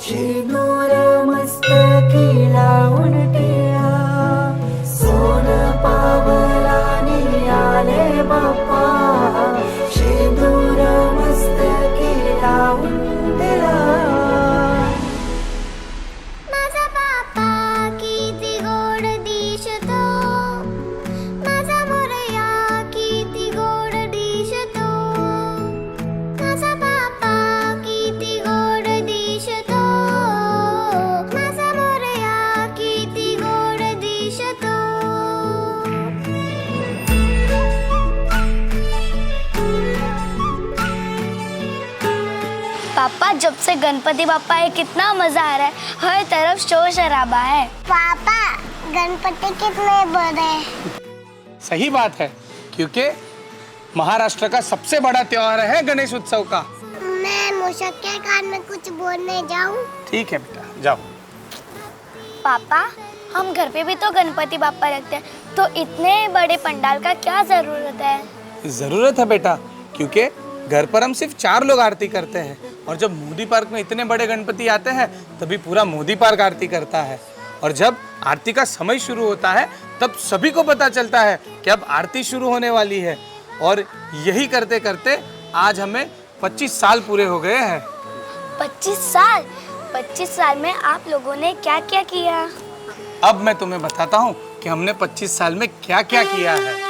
शेंदूर मस्तकी लावून टिळा, सोन पावलाने आले बाप्पा, शेंदूर मस्तकी लावून टिळा. माझा बाप्पा किती गोड दिसतो, माझा मोरया किती गोड दिसतो, माझा बाप्पा किती गोड दिसतो, माझा मोरया किती गोड दिसतो. पापा, जब से गणपति बापा है कितना मजा आ रहा है, हर तरफ शोर शराबा है. पापा, गणपति कितने बड़े? सही बात है, क्योंकि महाराष्ट्र का सबसे बड़ा त्योहार है गणेश उत्सव का. मैं मूषक के कान में कुछ बोलने जाऊं? ठीक है बेटा, जाओ. पापा, हम घर पे भी तो गणपति बापा रखते हैं, तो इतने बड़े पंडाल का क्या जरूरत है? जरूरत है बेटा, क्योंकि घर पर हम सिर्फ 4 लोग आरती करते हैं, और जब मोदी पार्क में इतने बड़े गणपति आते हैं तभी पूरा मोदी पार्क आरती करता है. और जब आरती का समय शुरू होता है तब सभी को पता चलता है कि अब आरती शुरू होने वाली है. और यही करते करते आज हमें 25 साल पूरे हो गए हैं. 25 साल? 25 साल में आप लोगों ने क्या क्या किया? अब मैं तुम्हें बताता हूँ कि हमने 25 साल में क्या क्या किया है.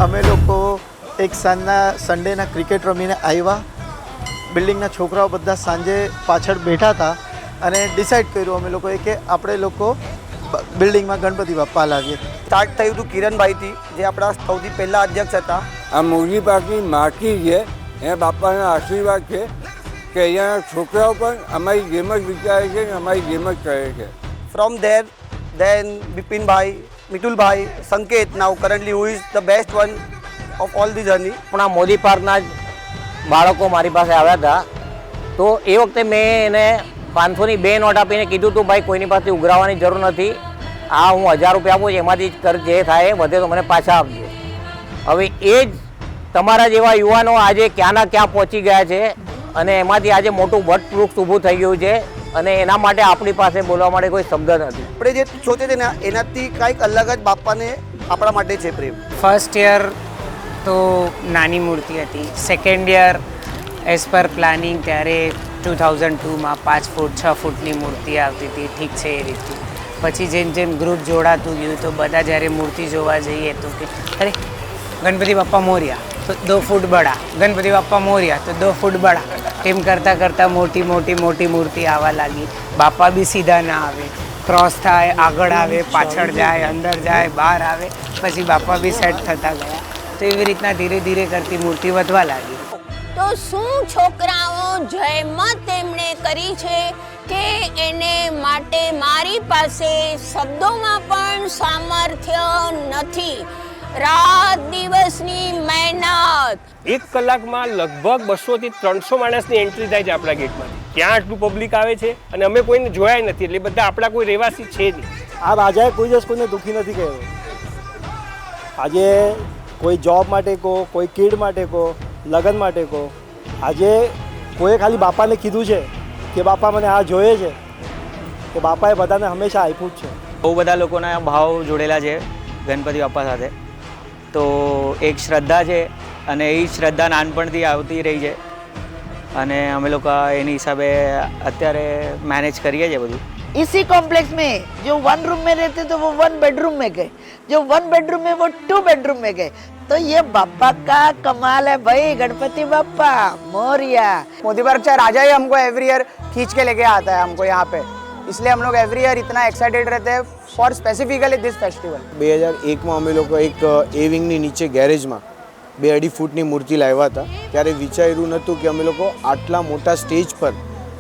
અમે લોકો એક સાંજના સન્ડેના ક્રિકેટ રમીને આવ્યા. બિલ્ડિંગના છોકરાઓ બધા સાંજે પાછળ બેઠા હતા અને ડિસાઈડ કર્યું અમે લોકોએ કે આપણે લોકો બિલ્ડિંગમાં ગણપતિ બાપ્પા લાવીએ. સ્ટાર્ટ થયું હતું કિરણભાઈથી, જે આપણા સૌથી પહેલા અધ્યક્ષ હતા. આ મોદી પાર્કની માટી છે, એ બાપાના આશીર્વાદ છે કે અહીંયાના છોકરાઓ પણ અમારી જેમ જ વિચારે છે અને અમારી જેમ જ કરે છે. ફ્રોમ ધેર ધેન બિપિનભાઈ, મિતુલભાઈ, Sanket, now currently who is the best one of all the journey. પણ આ મોદી પાર્કના જ બાળકો મારી પાસે આવ્યા હતા, તો એ વખતે મેં એને 500ની 2 નોટ આપીને કીધું હતું, ભાઈ કોઈની પાસે ઉઘરાવવાની જરૂર નથી, આ હું 1000 રૂપિયા આપું છું, એમાંથી જ જે થાય વધે તો મને પાછા આપજો. હવે એ જ તમારા જેવા યુવાનો આજે ક્યાંના ક્યાં પહોંચી ગયા છે અને એમાંથી આજે મોટું વટવૃક્ષ ઊભું થઈ ગયું છે, અને એના માટે આપણી પાસે બોલવા માટે કોઈ શબ્દ નથી. આપણે જે સોચે છે ને એનાથી કાંઈક અલગ જ બાપાને આપણા માટે છે પ્રેમ. ફર્સ્ટ યર તો નાની મૂર્તિ હતી, second year as per planning ત્યારે 2002માં 5 ફૂટ 6 ફૂટની મૂર્તિ આવતી હતી, ઠીક છે એ રીતની. પછી જેમ જેમ ગ્રુપ જોડાતું ગયું તો બધા જ્યારે મૂર્તિ જોવા જઈએ તો કે અરે ગણપતિ બાપ્પા મોર્યા તો 2 ફૂટ બડા, ગણપતિ બાપ્પા મોર્યા તો 2 ફૂટ બડા, એમ કરતાં કરતાં મોટી મોટી મોટી મૂર્તિ આવવા લાગી. બાપા બી સીધા ના આવે, ક્રોસ થાય, આગળ આવે, પાછળ જાય, અંદર જાય, બહાર આવે, પછી બાપા બી સેટ થતા ગયા. તો એવી રીતના ધીરે ધીરે કરતી મૂર્તિ વધવા લાગી. તો શું છોકરાઓ જહેમત એમણે કરી છે કે એને માટે મારી પાસે શબ્દોમાં પણ સામર્થ્ય નથી. રાત દિવસની મહેનત. 1 કલાકમાં લગભગ 200 થી 300 માણસની એન્ટ્રી થાય છે આપણા ગેટમાંથી. ક્યાં આટલું પબ્લિક આવે છે અને અમે કોઈને જોયા નથી, એટલે બધા આપણા કોઈ રહેવાસી છે નહીં. આ રાજાએ કોઈ દિવસ કોઈને દુઃખી નથી કર્યો. આજે કોઈ જોબ માટે કહો, કોઈ કિડ માટે કહો, લગ્ન માટે કહો, આજે કોઈએ ખાલી બાપાને કીધું છે કે બાપા મને આ જોઈએ છે, કે બાપાએ બધાને હંમેશા આપ્યું જ છે. બહુ બધા લોકોના ભાવ જોડેલા છે ગણપતિ બાપા સાથે. તો એક શ્રદ્ધા છે અને એ શ્રદ્ધા નાનપણથી આવતી રહી છે, અને અમે લોકો એની હિસાબે અત્યારે મેનેજ કરીએ છીએ બધું. इसी कॉम्प्लेक्स में जो 1 रूम में रहते तो वो 1 बेडरूम में गए, जो 1 बेडरूम में वो 2 बेडरूम में गए. तो ये बापा का कमाल है भाई. गणपति बापा मोरिया. मोदी पार्क का राजा ही हमको एवरी ईयर खींच के लेके आता है हमको यहाँ पे, इसलिए हम लोग एवरी ईयर इतना एक्साइटेड रहते हैं फॉर स्पेसिफिकली दिस फेस्टिवल. 2001માં અમે લોકો એક એ વિંગની નીચે ગેરેજમાં 2-2.5 ફૂટની મૂર્તિ લાવ્યા હતા ત્યારે વિચાર્યું નહોતું કે અમે લોકો આટલા મોટા સ્ટેજ પર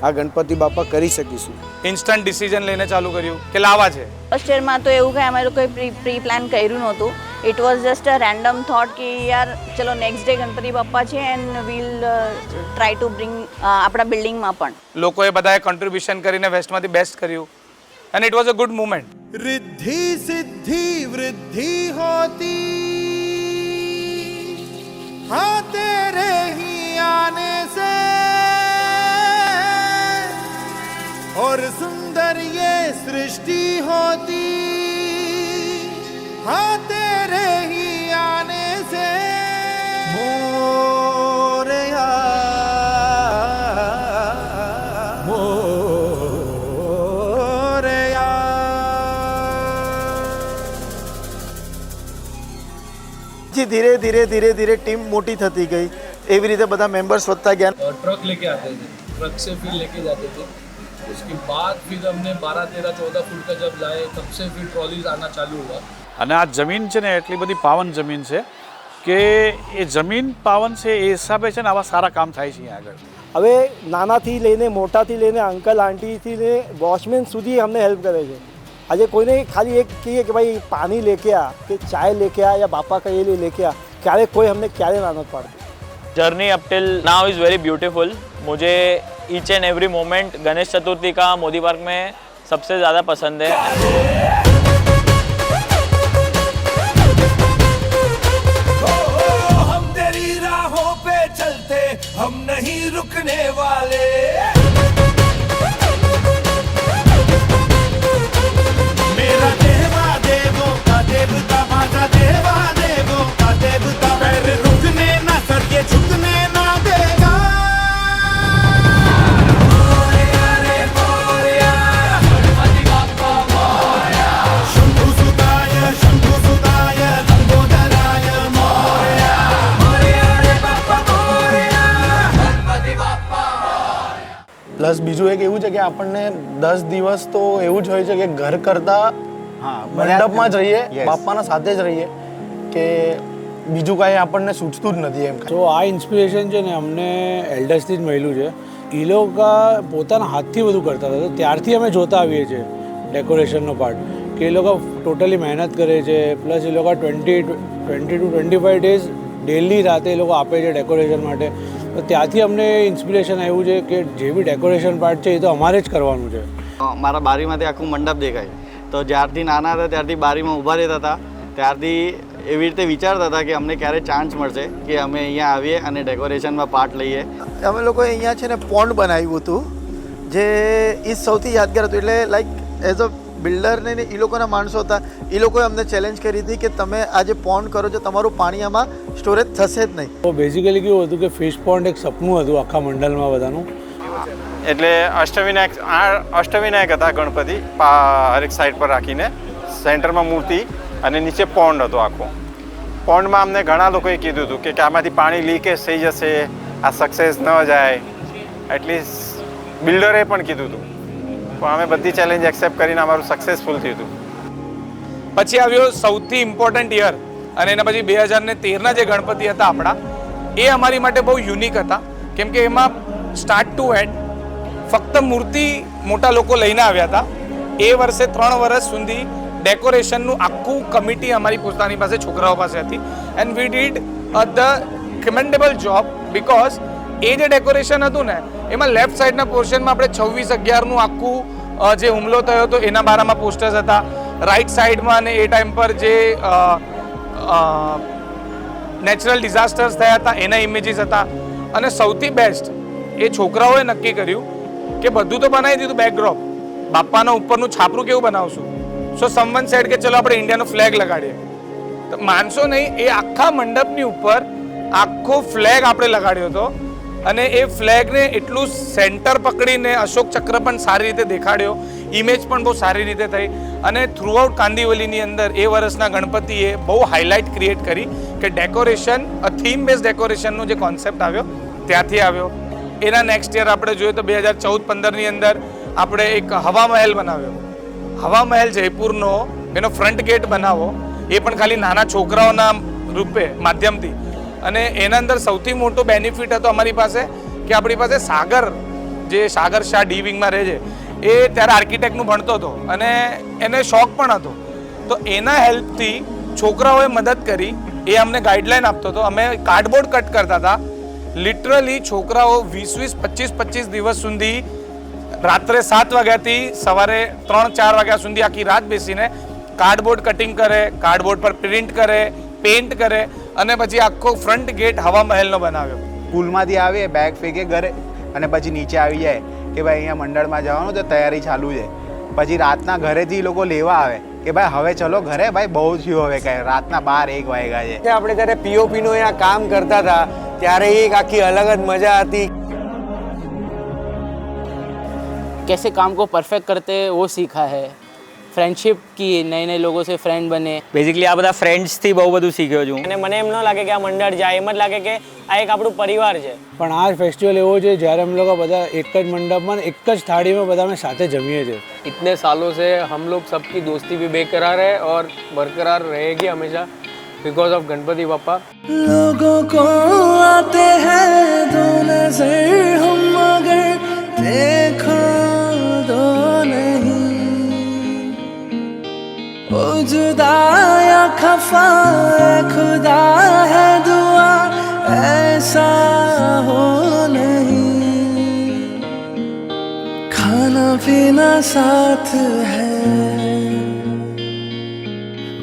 આ ગણપતિ બાપા કરી શકીશું. ઇન્સ્ટન્ટ ડિસિઝન લઈને ચાલુ કર્યું કે લાવવા છે. ફર્સ્ટ યરમાં તો એવું કંઈ અમે લોકોએ પ્રી પ્લાન કર્યું નહોતું. It was just a random thought કે યાર ચલો નેક્સ્ટ ડે ગણપતિ બાપ્પા છે and will try to bring આપણા બિલ્ડિંગમાં પણ લોકોએ બધાએ કોન્ટ્રીબ્યુશન કરીને વેસ્ટમાંથી બેસ્ટ કર્યું and it was a good moment. रिद्धि सिद्धि वृद्धि होती हाँ तेरे ही आने से और सुंदर ये सृष्टि होती हाँ तेरे ही आने से मोरया जी धीरे धीरे धीरे धीरे टीम मोटी थती गई एवी रीते बधा मेंबर्स વધતા ગયા. ट्रक लेके आते थे, ट्रक से फिर लेके जाते थे. उसके बाद फिर हमने 12, 13, 14 फुट का जब लाए तब से फिर ट्रॉलीज आना चालू हुआ. અને આ જમીન છે ને એટલી બધી પાવન જમીન છે કે એ જમીન પાવન છે એ હિસાબે છે ને આવા સારા કામ થાય છે અહીંયા આગળ. હવે નાનાથી લઈને મોટાથી લઈને અંકલ આંટીથી લઈને વોચમેન સુધી અમને હેલ્પ કરે છે. આજે કોઈને ખાલી એક કહીએ કે ભાઈ પાણી લેકે આ કે ચાય લેકે આ યા બાપા का ये लेके आ ક્યારે કોઈ અમને ક્યારે ના નથી પાડતું. Journey up till now is very beautiful. मुझे each and every moment Ganesh Chaturthi का मोदी पार्क में सबसे ज़्यादा पसंद है. हम तेरी राहों पे चलते हम नहीं रुकने वाले मेरा देवा देवों का देवता माझा देवा देवों का देवता पैर रुकने ना सर ये झुकने ना देगा. शंभु सुताय लंबोदराय પ્લસ બીજું એક એવું છે કે આપણને 10 દિવસ તો એવું જ હોય છે કે ઘર કરતાં મંડપમાં જ રહીએ, બાપાના સાથે જ રહીએ કે બીજું કાંઈ આપણને સૂચતું જ નથી એમ. તો આ ઇન્સ્પિરેશન છે ને અમને એલ્ડર્સથી જ મળ્યું છે. એ લોકો પોતાના હાથથી બધું કરતા હતા તો ત્યારથી અમે જોતા આવીએ છીએ ડેકોરેશનનો પાર્ટ કે એ લોકો ટોટલી મહેનત કરે છે. પ્લસ એ લોકો 20 to 25 ડેઝ ડેલી રાતે એ લોકો આપે છે ડેકોરેશન માટે. તો ત્યાંથી અમને ઇન્સ્પિરેશન આવ્યું છે કે જે બી ડેકોરેશન પાર્ટ છે એ તો અમારે જ કરવાનું છે. મારા બારીમાંથી આખું મંડપ દેખાય તો જ્યારથી નાના હતા ત્યારથી બારીમાં ઊભા રહેતા હતા ત્યારથી એવી રીતે વિચારતા હતા કે અમને ક્યારે ચાન્સ મળશે કે અમે અહીંયા આવીએ અને ડેકોરેશનમાં પાર્ટ લઈએ. અમે લોકોએ અહીંયા છે ને પોન્ડ બનાવ્યું હતું જે એ સૌથી યાદગાર હતું. એટલે લાઈક એઝ અ બિલ્ડરને ને એ લોકોના માણસો હતા એ લોકોએ અમને ચેલેન્જ કરી હતી કે તમે આ જે પોન્ડ કરો છો તમારું પાણી આમાં સ્ટોરેજ થશે જ નહીં. તો બેઝિકલી કેવું હતું કે ફિશ પોન્ડ એક સપનું હતું આખા મંડળમાં બધાનું. એટલે અષ્ટવિનાયક હતા ગણપતિ હરેક સાઈડ પર રાખીને સેન્ટરમાં મૂર્તિ અને નીચે પોન્ડ હતો આખો. પોન્ડમાં અમને ઘણા લોકોએ કીધું હતું કે આમાંથી પાણી લીકેજ થઈ જશે, આ સક્સેસ ન જાય. એટલીસ્ટ બિલ્ડરે પણ કીધું હતું પણ અમે બધી ચેલેન્જ એક્સેપ્ટ કરીને અમારું સક્સેસફુલ થયું હતું. પછી આવ્યો સૌથી ઇમ્પોર્ટન્ટ યર અને એના પછી 2013ના જે ગણપતિ હતા આપણા એ અમારી માટે બહુ યુનિક હતા કેમ કે એમાં સ્ટાર્ટ ટુ એન્ડ ફક્ત મૂર્તિ મોટા લોકો લઈને આવ્યા હતા. એ વર્ષે 3 વર્ષ સુધી ડેકોરેશનનું આખું કમિટી અમારી પોતાની પાસે છોકરાઓ પાસે હતી and we did the commendable job because એ જે ડેકોરેશન હતું ને એમાં લેફ્ટ સાઈડના પોર્શનમાં આપણે 26/11નું આખું જે હુમલો થયો હતો એના બારામાં પોસ્ટર્સ હતા. રાઈટ સાઈડમાં અને એ ટાઈમ પર જે નેચરલ ડિઝાસ્ટર્સ થયા હતા એના ઇમેજીસ હતા. અને સૌથી બેસ્ટ એ છોકરાઓએ નક્કી કર્યું કે બધું તો બનાવી દીધું બેકડ્રોપ, બાપાના ઉપરનું છાપરું કેવું બનાવશું. સો સમવન સેડ કે ચલો આપણે ઇન્ડિયાનો ફ્લેગ લગાડીએ. તો માનશો નહીં એ આખા મંડપની ઉપર આખો ફ્લેગ આપણે લગાડ્યો હતો અને એ ફ્લેગને એટલું સેન્ટર પકડીને અશોક ચક્ર પણ સારી રીતે દેખાડ્યો, ઇમેજ પણ બહુ સારી રીતે થઈ અને થ્રુઆઉટ કાંદિવલીની અંદર એ વર્ષના ગણપતિએ બહુ હાઇલાઇટ ક્રિએટ કરી કે ડેકોરેશન થીમ બેઝ ડેકોરેશનનો જે કોન્સેપ્ટ આવ્યો ત્યાંથી આવ્યો. એના નેક્સ્ટ યર આપણે જોઈએ તો 2014-15ની અંદર આપણે એક હવા મહેલ બનાવ્યો. હવા મહેલ જયપુરનો એનો ફ્રન્ટ ગેટ બનાવો એ પણ ખાલી નાના છોકરાઓના રૂપે માધ્યમથી અને એના અંદર સૌથી મોટો બેનિફિટ હતો અમારી પાસે કે આપણી પાસે સાગર, જે સાગર શાહ ડી વિંગમાં રહે છે, એ ત્યારે આર્કિટેક્ટનું ભણતો હતો અને એને શોખ પણ હતો. તો એના હેલ્પથી છોકરાઓએ મદદ કરી, એ અમને ગાઈડલાઈન આપતો હતો. અમે કાર્ડબોર્ડ કટ કરતા હતા. લિટરલી છોકરાઓ 20-20, 25-25 દિવસ સુધી રાત્રે 7 વાગ્યાથી સવારે 3-4 વાગ્યા સુધી આખી રાત બેસીને કાર્ડબોર્ડ કટિંગ કરે, કાર્ડબોર્ડ પર પ્રિન્ટ કરે, પેઇન્ટ કરે અને પછી આખો ફ્રન્ટ ગેટ હવા મહેલનો બનાવ્યો. સ્કૂલમાંથી આવીએ, બેગ ફેંકે ઘરે અને પછી નીચે આવી જાય કે ભાઈ અહીંયા મંડળમાં જવાનું તો તૈયારી ચાલુ છે. પછી રાતના ઘરેથી એ લોકો લેવા આવે કે ભાઈ હવે ચલો ઘરે, ભાઈ બહુ થયું હવે કાંઈ, રાતના 12-1 વાગ્યા છે. આપણે જ્યારે પીઓપીનું અહીંયા કામ કરતા હતા ત્યારે એક આખી અલગ જ મજા હતી. कैसे काम को परफेक्ट करते वो सीखा है, फ्रेंडशिप की, नए नए लोगों से फ्रेंड बने. બેઝિકલી આ બધા ફ્રેન્ડ્સથી બહુ બધું શીખ્યો છું. અને મને એમ ન લાગે કે આ મંડળ જાય, એમ જ લાગે કે આ એક આપણું પરિવાર છે. પણ આ ફેસ્ટિવલ એવો છે જ્યારે हम लोग બધા એક જ મંડપમાં એક જ થાળીમાં બધા અમે સાથે જમીએ છીએ. इतने सालों से हम लोग सबकी दोस्ती भी बेकरार है और बरकरार रहेगी हमेशा बिकॉज ऑफ गणपति बप्पा. लोगों को आते हैं दो नजर, हम मगर देखो दो नहीं. ओ जुदा या खफा खुदा है दुआ ऐसा हो नहीं. खाना पीना साथ है,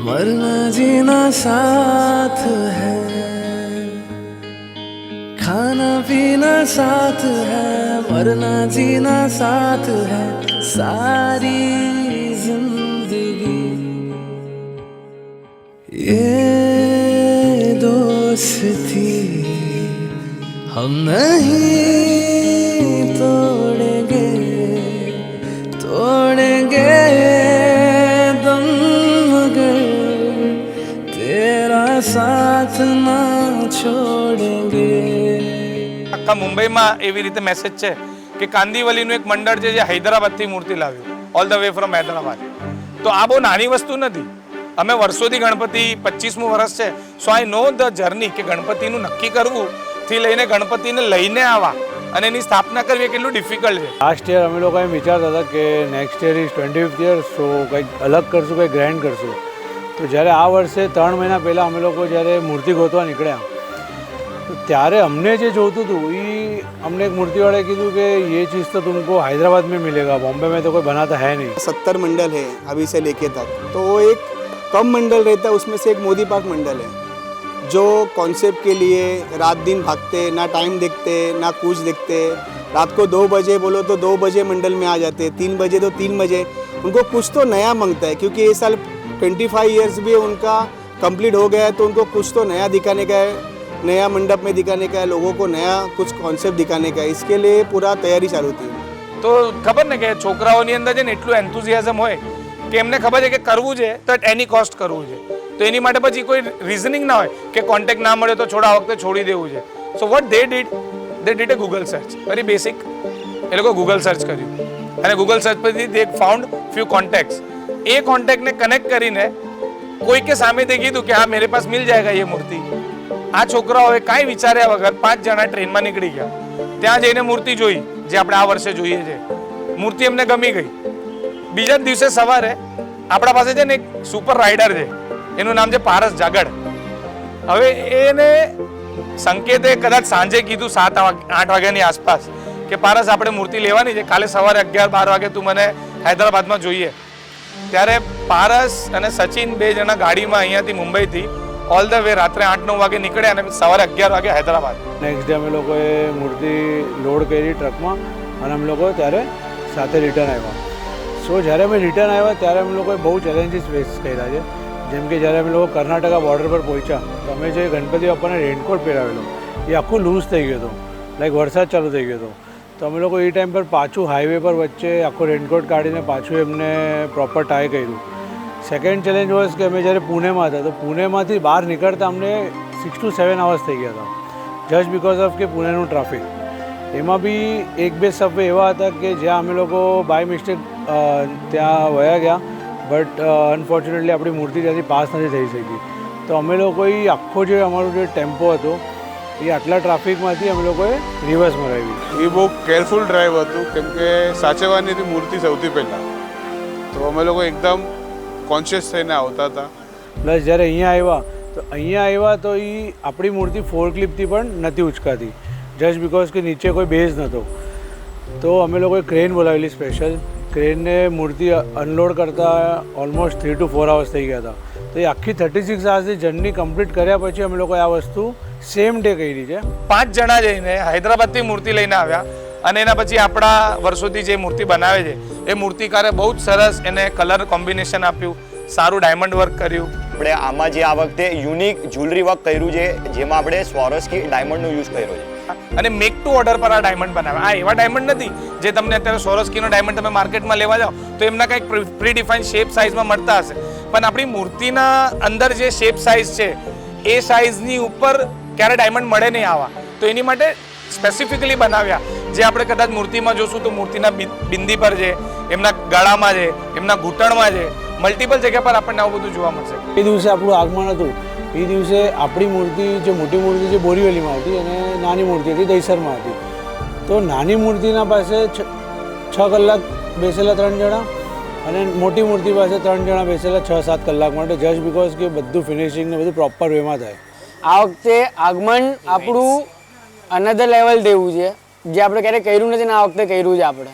मरना जीना साथ है. खाना पीना साथ है, मरना जीना साथ है. सारी जिंदगी ये दोस्ती हम नहीं तोड़ेंगे, तोड़ेंगे दम मगर तेरा साथ ना छोड़ेंगे. આખા મુંબઈમાં એવી રીતે મેસેજ છે કે કાંદીવલીનું એક મંડળ છે જે હૈદરાબાદથી મૂર્તિ લાવ્યું, all the way from Hyderabad. તો આ બહુ નાની વસ્તુ નથી. અમે વર્ષોથી ગણપતિ 25મું વર્ષ છે, સો આઈ નો ધ જર્ની કે ગણપતિનું નક્કી કરવું થી લઈને ગણપતિને લઈને આવવા અને એની સ્થાપના કરવી એ કેટલું ડિફિકલ્ટ છે. લાસ્ટ યર અમે લોકો એમ વિચારતા હતા કે next year is 25th year, so કંઈક અલગ કરશું, કંઈક ગ્રેન્ડ કરશું. તો જ્યારે આ વર્ષે 3 મહિના પહેલાં અમે લોકો જ્યારે મૂર્તિ ગોતવા નીકળ્યા તો ત્યારે અમને જે જોતું હતું એ हमने एक मूर्ति वाले कीधु कि ये चीज़ तो तुमको हैदराबाद में मिलेगा, बॉम्बे में तो कोई बनाता है नहीं. 70 मंडल है अभी से लेके तक, तो वो एक कम मंडल रहता है, उसमें से एक मोदी पार्क मंडल है जो कॉन्सेप्ट के लिए रात दिन भागते, ना टाइम देखते ना कुछ देखते. रात को 2 बजे बोलो तो 2 बजे मंडल में आ जाते, 3 बजे तो 3 बजे. उनको कुछ तो नया मांगता है क्योंकि ये साल 25 ईयर्स भी उनका कंप्लीट हो गया है, तो उनको कुछ तो नया दिखाने का है, नया मंडप में दिखाने का है, लोगों को नया कुछ कॉन्सेप्ट दिखाने का है. इसके लिए पूरा तैयारी चालू थी. તો ખબર ને કે છોકરાઓની અંદર છે ને એટલું એન્થુઝિયાઝમ હોય કે એમને ખબર છે કે કરવું છે તો એટ એની કોસ્ટ કરવું છે. તો એની માટે પછી કોઈ રીઝનિંગ ના હોય કે કોન્ટેક્ટ ના મળે તો છોડા વખતે છોડી દેવું છે. So what they did a Google search, very basic. એ લોકો ગૂગલ સર્ચ કર્યું અને ગૂગલ સર્ચ પરથી દે ફાઉન્ડ ફ્યુ કોન્ટેક્ટ્સ. એ કોન્ટેક્ટને કનેક્ટ કરીને કોઈકે સામેથી કીધું કે હા મેરે પાસ મિલ જાયગા ये મૂર્તિ. આ છોકરાઓએ કાંઈ વિચાર્યા વગર 5 જણા ટ્રેનમાં નીકળી ગયા. ત્યાં જઈને મૂર્તિ જોઈ જે આપણે આ વર્ષે જોઈએ છે. મૂર્તિ એમને ગમી ગઈ. બીજા દિવસે સવારે આપણા પાસે છે ને એક સુપર રાઇડર છે, એનું નામ છે પારસ જાગડ. હવે એને સંકેતે કદાચ સાંજે કીધું 7-8 વાગ્યાની આસપાસ કે પારસ આપણે મૂર્તિ લેવાની છે, કાલે સવારે 11-12 વાગે તું મને હૈદરાબાદમાં જોઈએ. ત્યારે પારસ અને સચિન 2 જણા ગાડીમાં અહીંયાથી મુંબઈથી ઓલ ધ વે રાત્રે 8-9 વાગે નીકળ્યા અને સવારે 11 વાગે હૈદરાબાદ. નેક્સ્ટ ડે અમે લોકોએ મૂર્તિ લોડ કરી ટ્રકમાં અને અમે લોકો ત્યારે સાથે રિટર્ન આવ્યા. સો જ્યારે અમે રિટર્ન આવ્યા ત્યારે અમે લોકોએ બહુ ચેલેન્જીસ ફેસ કર્યા છે. જેમ કે જ્યારે અમે લોકો કર્ણાટકા બોર્ડર પર પહોંચ્યા તો અમે જે ગણપતિ બાપાને રેનકોટ પહેરાવેલો એ આખું લૂઝ થઈ ગયો હતો, લાઈક વરસાદ ચાલુ થઈ ગયો હતો. તો અમે લોકો એ ટાઈમ પર પાછું હાઈવે પર વચ્ચે આખો રેનકોટ કાઢીને પાછું એમને પ્રોપર ટાઈ કર્યું. સેકન્ડ ચેલેન્જ વોઝ કે અમે જ્યારે પુણેમાં હતા તો પુણેમાંથી બહાર નીકળતા અમને 6 to 7 અવર્સ થઈ ગયા હતા, જસ્ટ બિકોઝ ઓફ કે પુણેનું ટ્રાફિક. એમાં બી 1-2 સબવે એવા હતા કે જ્યાં અમે લોકો બાય મિસ્ટેક ત્યાં વયા ગયા, બટ અનફોર્ચ્યુનેટલી આપણી મૂર્તિ ત્યાંથી પાસ નથી થઈ શકી. તો અમે લોકોએ આખો જે અમારો જે ટેમ્પો હતો એ આટલા ટ્રાફિકમાંથી અમે લોકોએ રિવર્સ મરાવી. એ બહુ કેરફુલ ડ્રાઈવ હતું કેમ કે સાચવવાની હતી મૂર્તિ સૌથી પહેલાં, તો અમે લોકો એકદમ કોન્શિયસ થઈને આવતા હતા. પ્લસ જ્યારે અહીંયા આવ્યા તો એ આપણી મૂર્તિ ફોર ક્લિપથી પણ નથી ઉચકાતી, જસ્ટ બિકોઝ કે નીચે કોઈ બેઝ નહોતો. તો અમે લોકોએ ક્રેન બોલાવેલી સ્પેશિયલ. ક્રેનને મૂર્તિ અનલોડ કરતાં ઓલમોસ્ટ 3 to 4 hours થઈ ગયા હતા. તો એ આખી 36 hours જર્ની કમ્પ્લીટ કર્યા પછી અમે લોકોએ આ વસ્તુ સેમ ડે કરી છે. 5 જણા જઈને હૈદરાબાદથી મૂર્તિ લઈને આવ્યા અને એના પછી આપણા વર્ષોથી જે મૂર્તિ બનાવે છે એ મૂર્તિકારે બહુ જ સરસ એને કલર કોમ્બિનેશન આપ્યું, સારું ડાયમંડ વર્ક કર્યું. આપણે આમાં જે આ વખતે યુનિક જ્વેલરી વર્ક કર્યું છે, જેમાં આપણે સ્વારોસ્કી ડાયમંડનો યુઝ કર્યો છે અને મેક ટુ ઓર્ડર પર આ ડાયમંડ બનાવે. આ એવા ડાયમંડ નથી જે તમને અત્યારે સ્વારોસ્કીનો ડાયમંડ તમે માર્કેટમાં લેવા જાઓ તો એમના કંઈક પ્રી ડિફાઇન શેપ સાઇઝમાં મળતા હશે, પણ આપણી મૂર્તિના અંદર જે શેપ સાઇઝ છે એ સાઇઝની ઉપર ક્યારે ડાયમંડ મળે નહીં આવા, તો એની માટે સ્પેસિફિકલી બનાવ્યા. જે આપણે કદાચ મૂર્તિમાં જોશું તો મૂર્તિના બિંદી પર છે, એમના ગળામાં છે, એમના ઘૂંટણમાં છે, મલ્ટિપલ જગ્યા પર આપણને આવું બધું જોવા મળશે. એ દિવસે આપણું આગમન હતું. એ દિવસે આપણી મૂર્તિ જે મોટી મૂર્તિ છે બોરીવલીમાં હતી અને નાની મૂર્તિ હતી દહીસરમાં હતી. તો નાની મૂર્તિના પાસે 6 કલાક બેસેલા 3 જણા અને મોટી મૂર્તિ પાસે 3 જણા બેસેલા 6-7 કલાક માટે, જસ્ટ બિકોઝ કે બધું ફિનિશિંગ ને બધું પ્રોપર વેમાં થાય. આ વખતે આગમન આપણું અનધર લેવલ દેવું છે, જે આપણે ક્યારેય કર્યું નથી ને આ વખતે કર્યું છે આપણે.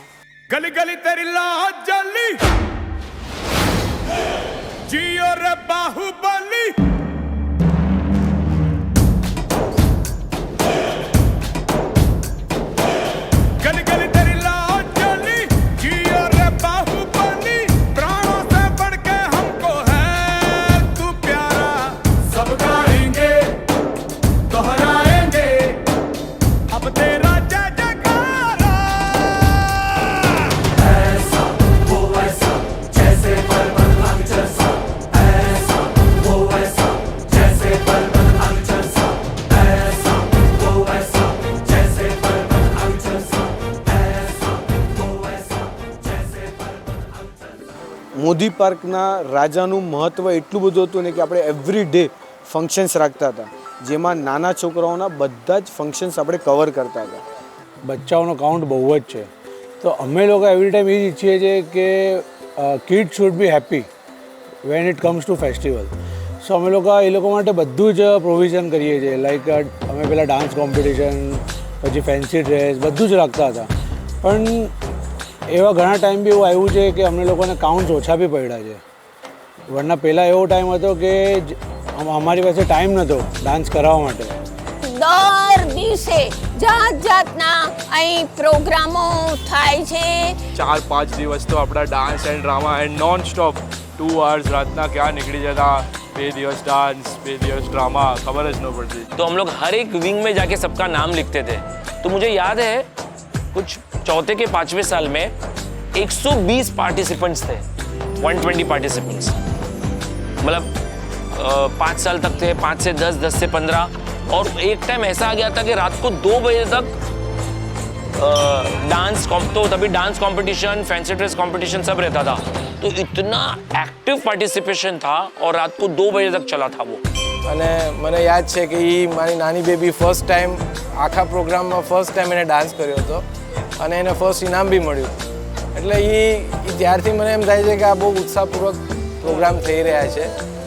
ગલી ગલી તેરી લાજ જલી જીઓ રે બાહુબલી गली गली तेरी लाज जली जियो रे बाहुबली प्राणों से बढ़ के हमको है तू प्यारा सब गाएंगे दोहराएंगे अब तेरा जय जयकारा ऐसा वो वैसा जैसे पर्वत अक्षर सा ऐसा वो वैसा जैसे पर्वत अक्षर सा ऐसा वो वैसा जैसे पर्वत अक्षर सा મોદી પાર્કના રાજાનું મહત્ત્વ એટલું બધું હતું ને કે આપણે એવરી ડે ફંક્શન્સ રાખતા હતા, જેમાં નાના છોકરાઓના બધા જ ફંક્શન્સ આપણે કવર કરતા હતા. બચ્ચાઓનો કાઉન્ટ બહુ જ છે, તો અમે લોકો એવરી ટાઈમ એ જ ઈચ્છીએ છીએ કે kid should be happy when it comes to festival. So અમે લોકો એ લોકો માટે બધું જ પ્રોવિઝન કરીએ છીએ. લાઈક અમે પહેલાં ડાન્સ કોમ્પિટિશન, પછી ફેન્સી ડ્રેસ બધું જ રાખતા હતા. પણ એવા ઘણા ટાઈમ બી એવું આવ્યું છે કે અમને લોકોને કાઉન્ટ્સ ઓછા બી પડ્યા છે. વરના પહેલાં એવો ટાઈમ હતો કે અમારી પાસે ટાઈમ નહોતો ડાન્સ કરાવવા માટે. દર દિવસે જાત જાતના અહીં પ્રોગ્રામો થાય છે. 4-5 દિવસ તો આપણા dance and drama and non stop 2 hours રાતના ક્યાં નીકળી જતા. 2 દિવસ डांस 2 દિવસ ड्रामा, खबर જ न पड़ती. तो हम लोग हर एक विंग में जाके सबका नाम लिखते थे. तो मुझे याद है कुछ चौथे के 5वें साल में 120 पार्टिसिपेंट्स थे, 120 पार्टिसिपेंट्स. मतलब 5 साल तक थे, 5 से 10, 10 से 15. और एक टाइम ऐसा आ गया था कि रात को 2 बजे तक डांस तो तभी dance competition, fancy dress competition सब रहता था. तो इतना एक्टिव पार्टिसिपेशन था और रात को 2 बजे तक चला था वो. અને મને યાદ છે કે એ મારી નાની બેબી ફર્સ્ટ ટાઈમ આખા પ્રોગ્રામમાં ફર્સ્ટ ટાઈમ એને ડાન્સ કર્યો હતો અને એને ફર્સ્ટ ઇનામ બી મળ્યું. એટલે એ ત્યારથી મને એમ થાય છે કે આ બહુ ઉત્સાહપૂર્વક પ્રોગ્રામ થઈ રહ્યા છે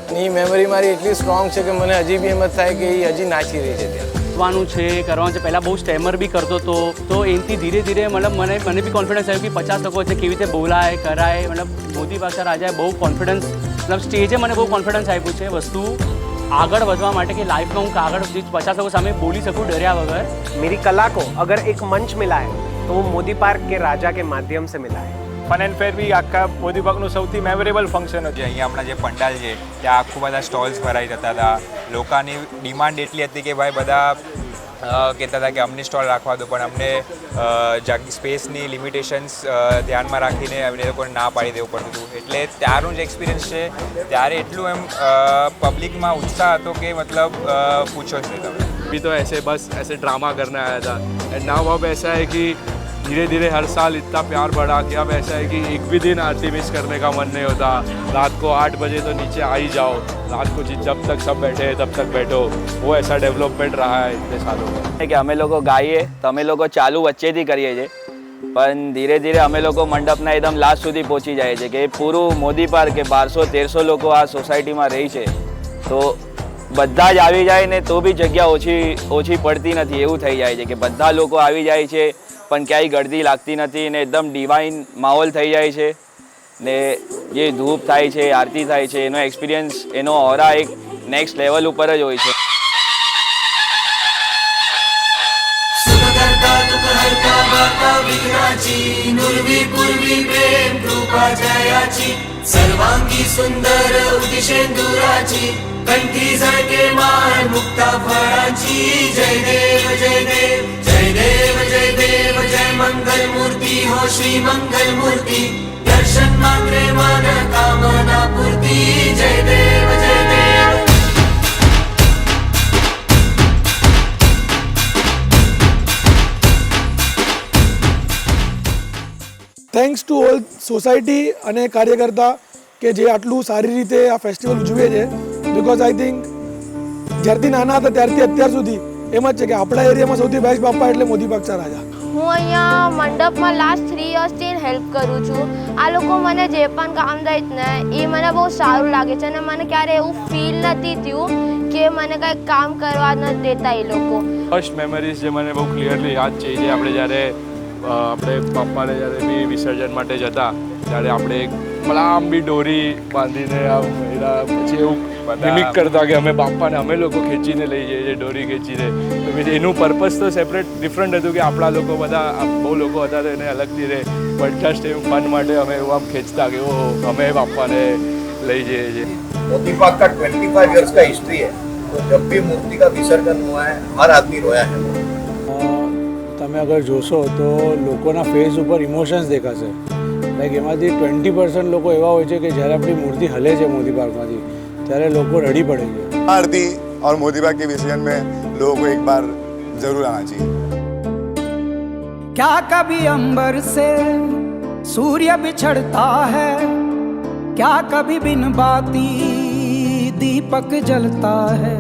અને એ મેમરી મારી એટલી સ્ટ્રોંગ છે કે મને હજી બી એમ જ થાય કે એ હજી નાચી રહી છે ત્યાં. કરવાનું છે કરવાનું છે. પહેલાં બહુ સ્ટેમર બી કરતો હતો, તો એનાથી ધીરે ધીરે મતલબ મને બી કોન્ફિડન્સ આવ્યો કે 50% છે કેવી રીતે બોલાય કરાય. મતલબ મોદી પાછા રાજાએ બહુ કોન્ફિડન્સ, મતલબ સ્ટેજે મને બહુ કોન્ફિડન્સ આપ્યું છે વસ્તુ आगे बढ़वा माटे कि लाइफ में हूँ आगे 50 लोगों सामने बोली सकूँ डरिया वगैरह. मेरी कला को अगर एक मंच मिला है तो वो मोदी पार्क के राजा के माध्यम से मिला है. ફન એન્ડ ફેર બી આખા મોદી પાર્કનું સૌથી મેમોરેબલ ફંક્શન હતું. અહીંયા આપણા જે પંડાલ છે ત્યાં આખું બધા સ્ટોલ્સ ભરાઈ જતા હતા. લોકોની ડિમાન્ડ એટલી હતી કે ભાઈ બધા કહેતા હતા કે અમને સ્ટોલ રાખવા દો, પણ અમને સ્પેસની લિમિટેશન્સ ધ્યાનમાં રાખીને અમને લોકોને ના પાડી દેવું પડતું હતું. એટલે ત્યારનું જે એક્સપિરિયન્સ છે ત્યારે એટલું એમ પબ્લિકમાં ઉત્સાહ હતો કે મતલબ પૂછો જ નહીં તમે. अभी तो ऐसे बस ऐसे ड्रामा करने आया था एंड नाउ अब ऐसा है कि धीरे धीरे हर साल इतना प्यार बढ़ा कि अब ऐसा है कि एक भी दिन आरती मिस करने का मन नहीं होता। रात को 8 बजे तो नीचे आ ही जाओ, रात को जब तक सब बैठे हैं तब तक बैठो। वो ऐसा डेवलपमेंट रहा है इतने सालों में કે અમે લોકો ગાઈએ તો અમે લોકો ચાલુ વચ્ચેથી કરીએ છીએ, પણ ધીરે ધીરે અમે લોકો મંડપના એકદમ લાસ્ટ સુધી પહોંચી જાય છે કે પૂરું મોદી પાર્ક કે 1200-1300 લોકો આ સોસાયટીમાં રહી છે, તો બધા જ આવી જાય ને તો બી જગ્યા ઓછી પડતી નથી એવું થઈ જાય છે કે બધા લોકો આવી જાય છે પણ ક્યાંય ગળદી લાગતી નથી ને એકદમ ડિવાઇન માહોલ થઈ જાય છે ને જે ધૂપ થાય છે, આરતી થાય છે, એનો એક્સપિરિયન્સ, એનો ઓરા એક નેક્સ્ટ લેવલ ઉપર જ હોય છે. सुखकर्ता दुःखहर्ता वार्ता विघ्नाची नुर्वी पूर्वी प्रेम कृपा जयाची सर्वांगी सुंदर उदिशेंदुराची कंठी झळके माळ मुक्ता फळाची जय देव जय देव जय देव जय देव जय मंगल मूर्ती हो श्री मंगल मूर्ती दर्शन मात्रे मन कामना पूर्ती जय देव जय देव. થેન્ક્સ ટુ ઓલ સોસાયટી અને કાર્યકર્તા કે જે આટલું સારી રીતે આ ફેસ્ટિવલ ઉજવે છે. બિકોઝ આઈ થિંક જ્યારથી નાના હતા ત્યારથી અત્યાર સુધી એમ જ છે કે આપણા એરિયામાં સૌથી બેસ્ટ બાપા એટલે મોદી પાકચા રાજા. હું અહીંયા મંડપમાં લાસ્ટ 3 યર્સથી હેલ્પ કરું છું. આ લોકો મને જે પણ કામ દે ને એ મને બહુ સારું લાગે છે અને મને ક્યારે એવું ફીલ નથી થયું કે મને કંઈક કામ કરવા નથી દેતા એ લોકો. ફર્સ્ટ મેમરીઝ જે મને બહુ ક્લિયરલી યાદ છે જે આપણે જ્યારે આપણે પપ્પાને જ્યારે બી વિસર્જન માટે જતા ત્યારે આપણે એક લાંબી દોરી બાંધીને આમ પછી એવું મિમિક કરતા કે અમે બાપાને અમે લોકો ખેંચીને લઈ જઈએ છીએ ડોરી ખેંચીને. તો પછી એનું પર્પઝ તો સેપરેટ ડિફરન્ટ હતું કે આપણા લોકો બધા બહુ લોકો હતા તો એને અલગથી રહે, બટ જસ્ટ એવું ફન માટે અમે એવું આમ ખેંચતા કે ઓ અમે બાપાને લઈ જઈએ છીએ. मोदी पार्क का 25 इयर्स का हिस्ट्री है, तो जब भी मूर्ति का विसर्जन हुआ है हर आदमी रोया है. તમે અગર જોશો તો લોકોના ફેસ ઉપર ઇમોશન્સ દેખાશે. લાઈક એમાંથી 20% લોકો એવા હોય છે કે જ્યારે આપણી મૂર્તિ હલે છે મોદી પાર્કમાંથી ત્યારે લોકો રડી પડે છે. आरती और मोदी पार्क के विसर्जन में लोगों को एक बार जरूर आना चाहिए. क्या कभी अंबर से सूर्य बिछड़ता है, क्या कभी बिन बाती दीपक जलता है,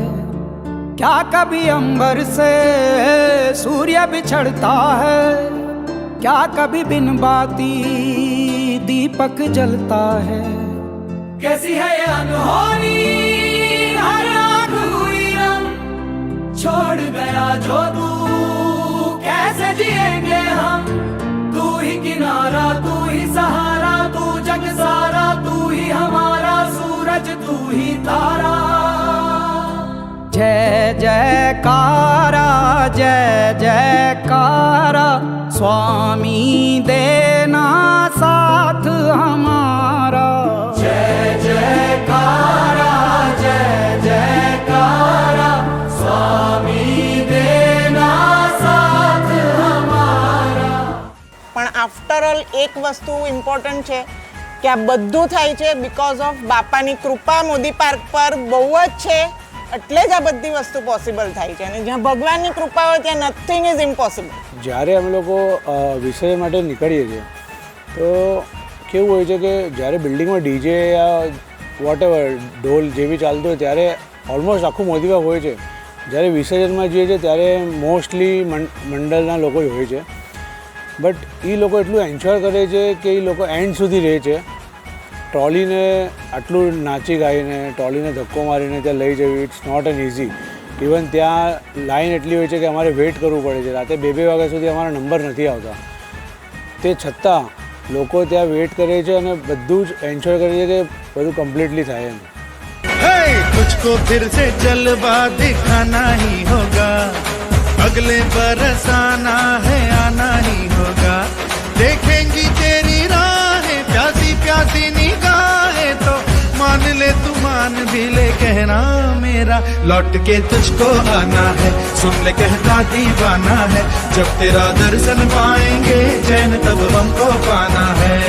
क्या कभी अंबर से सूर्य बिछड़ता है, क्या कभी बिन बाती दीपक जलता है. कैसी है ये अनहोनी हर आँख हुई रंग, छोड़ गया जो तू कैसे जिएंगे हम. तू ही किनारा, तू ही सहारा, तू जग सारा, तू ही हमारा सूरज, तू ही तारा. जय जयकारा जय जयकारा स्वामी देना साथ हमारा. जय जयकारा जय जयकारा स्वामी देना साथ हमारा. પણ આફ્ટર ઓલ એક વસ્તુ ઇમ્પોર્ટન્ટ છે કે આ બધું થાય છે બીકોઝ ઓફ બાપાની કૃપા મોદી પાર્ક પર બહુ જ છે, એટલે જ આ બધી વસ્તુ પોસિબલ થાય છે અને જ્યાં ભગવાનની કૃપા હોય ત્યાં નથિંગ ઇઝ ઇમ્પોસિબલ. જ્યારે અમે લોકો વિસર્જન માટે નીકળીએ છીએ તો કેવું હોય છે કે જ્યારે બિલ્ડિંગમાં ડીજે યા વોટેવર ઢોલ જે બી ચાલતું હોય ત્યારે ઓલમોસ્ટ આખું મોદી પાર્ક હોય છે. જ્યારે વિસર્જનમાં જઈએ છીએ ત્યારે મોસ્ટલી મંડળના લોકો જ હોય છે, બટ એ લોકો એટલું એન્જોય કરે છે કે એ લોકો એન્ડ સુધી રહે છે. ટ્રોલીને આટલું નાચી ગાઈને ટ્રોલીને ધક્કો મારીને ત્યાં લઈ જવી it's not an easy. Even ત્યાં લાઈન એટલી હોય છે કે અમારે વેઇટ કરવું પડે છે. રાતે 2-2 વાગ્યા સુધી અમારા નંબર નથી આવતા, તે છતાં લોકો ત્યાં વેઇટ કરે છે અને બધું જ એન્જોય કરે છે કે બધું કમ્પ્લીટલી થાય એમ. तुझको फिर से जलवा दिखाना ही होगा, अगले बरस आना है आना ही होगा. देखेंगी तेरी राहें प्यासी प्यासी निगाहें तो मान ले तू मान भी ले कहना मेरा लौट के तुझको आना है. सुन ले कहता दीवाना है जब तेरा दर्शन पाएंगे चैन तब हमको पाना है.